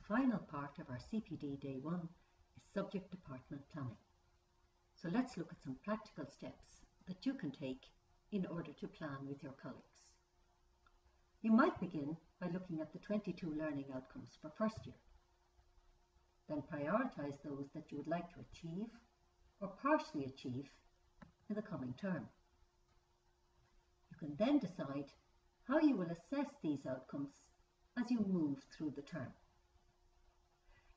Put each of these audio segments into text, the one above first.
final part of our CPD Day 1 is subject department planning. So let's look at some practical steps that you can take in order to plan with your colleagues. You might begin by looking at the 22 learning outcomes for first year. Then prioritise those that you would like to achieve or partially achieve in the coming term. You can then decide how you will assess these outcomes as you move through the term.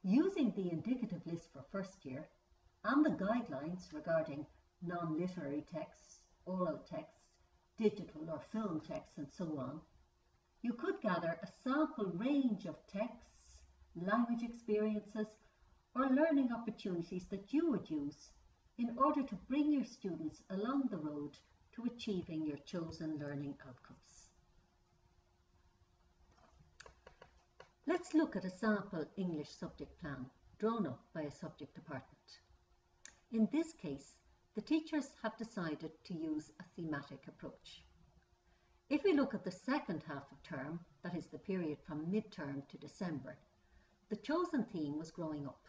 Using the indicative list for first year and the guidelines regarding non-literary texts, oral texts, digital or film texts and so on, you could gather a sample range of texts, language experiences or learning opportunities that you would use in order to bring your students along the road to achieving your chosen learning outcomes. Let's look at a sample English subject plan drawn up by a subject department. In this case, the teachers have decided to use a thematic approach. If we look at the second half of term, that is the period from mid-term to December, the chosen theme was growing up.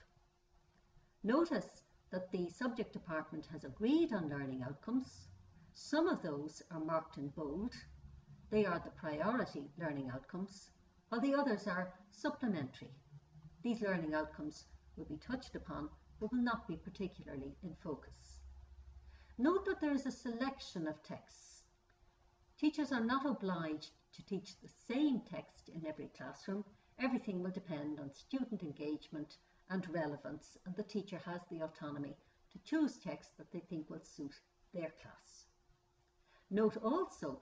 Notice that the subject department has agreed on learning outcomes. Some of those are marked in bold. They are the priority learning outcomes, while the others are supplementary. These learning outcomes will be touched upon but will not be particularly in focus. Note that there is a selection of texts. Teachers are not obliged to teach the same text in every classroom. Everything will depend on student engagement and relevance, and the teacher has the autonomy to choose texts that they think will suit their class. Note also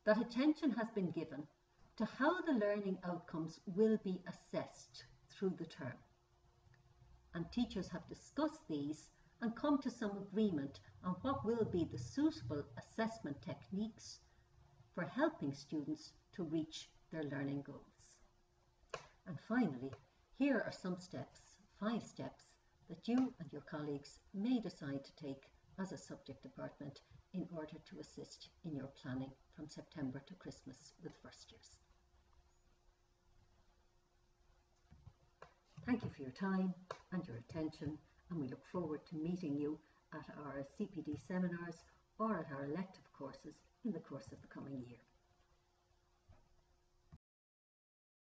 that attention has been given to how the learning outcomes will be assessed through the term. And teachers have discussed these and come to some agreement on what will be the suitable assessment techniques for helping students to reach their learning goals. And finally, here are some steps, 5 steps, that you and your colleagues may decide to take as a subject department in order to assist in your planning from September to Christmas with first years. Thank you for your time and your attention, and we look forward to meeting you at our CPD seminars or at our elective courses in the course of the coming year.